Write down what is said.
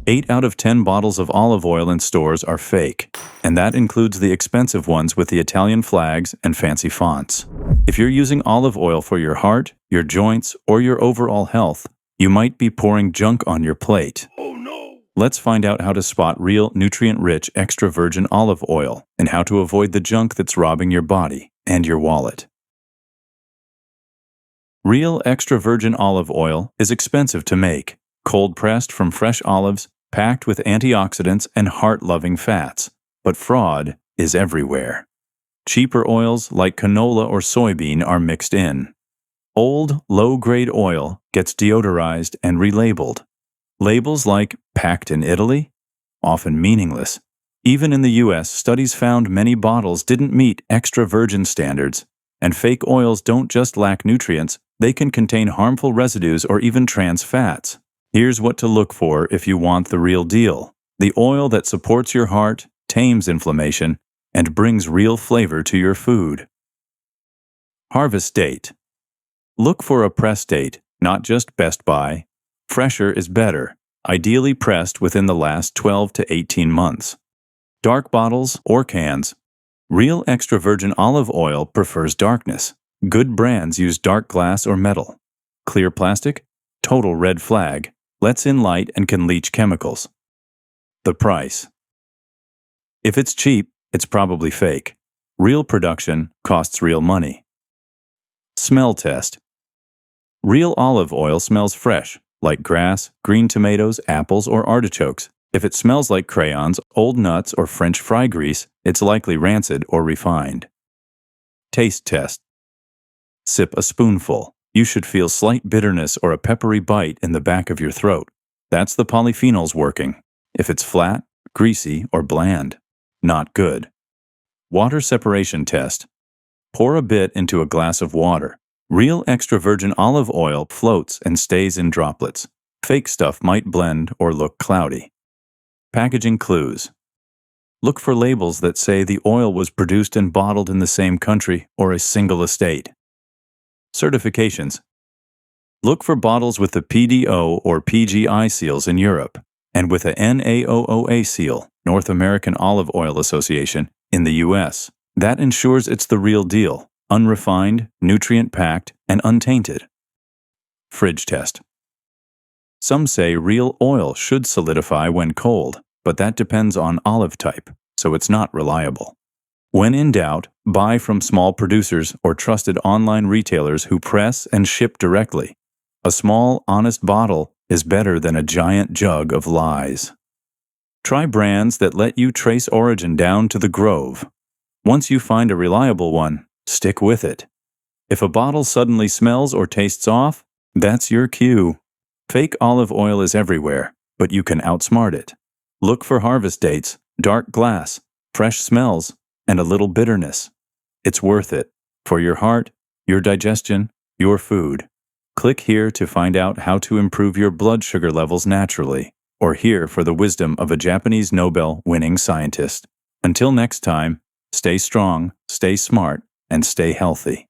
8 out of 10 bottles of olive oil in stores are fake, and that includes the expensive ones with the Italian flags and fancy fonts. If you're using olive oil for your heart, your joints, or your overall health, you might be pouring junk on your plate. Oh no! Let's find out how to spot real, nutrient-rich extra virgin olive oil and how to avoid the junk that's robbing your body and your wallet. Real extra virgin olive oil is expensive to make, cold-pressed from fresh olives, packed with antioxidants and heart-loving fats. But fraud is everywhere. Cheaper oils like canola or soybean are mixed in. Old, low-grade oil gets deodorized and relabeled. Labels like "packed in Italy?" Often meaningless. Even in the US, studies found many bottles didn't meet extra virgin standards, and fake oils don't just lack nutrients, they can contain harmful residues or even trans fats. Here's what to look for if you want the real deal: the oil that supports your heart, tames inflammation, and brings real flavor to your food. Harvest date. Look for a press date, not just best by. Fresher is better, ideally pressed within the last 12 to 18 months. Dark bottles or cans. Real extra virgin olive oil prefers darkness. Good brands use dark glass or metal. Clear plastic? Total red flag. Lets in light and can leach chemicals. The price. If it's cheap, it's probably fake. Real production costs real money. Smell test. Real olive oil smells fresh, like grass, green tomatoes, apples, or artichokes. If it smells like crayons, old nuts, or French fry grease, it's likely rancid or refined. Taste test. Sip a spoonful. You should feel slight bitterness or a peppery bite in the back of your throat. That's the polyphenols working. If it's flat, greasy, or bland, not good. Water separation test. Pour a bit into a glass of water. Real extra virgin olive oil floats and stays in droplets. Fake stuff might blend or look cloudy. Packaging clues. Look for labels that say the oil was produced and bottled in the same country or a single estate. Certifications. Look for bottles with the PDO or PGI seals in Europe, and with a NAOOA seal, North American Olive Oil Association, in the US. That ensures it's the real deal, unrefined, nutrient-packed, and untainted. Fridge test. Some say real oil should solidify when cold, but that depends on olive type, so it's not reliable. When in doubt, buy from small producers or trusted online retailers who press and ship directly. A small, honest bottle is better than a giant jug of lies. Try brands that let you trace origin down to the grove. Once you find a reliable one, stick with it. If a bottle suddenly smells or tastes off, that's your cue. Fake olive oil is everywhere, but you can outsmart it. Look for harvest dates, dark glass, fresh smells, and a little bitterness. It's worth it. For your heart, your digestion, your food. Click here to find out how to improve your blood sugar levels naturally, or here for the wisdom of a Japanese Nobel-winning scientist. Until next time, stay strong, stay smart, and stay healthy.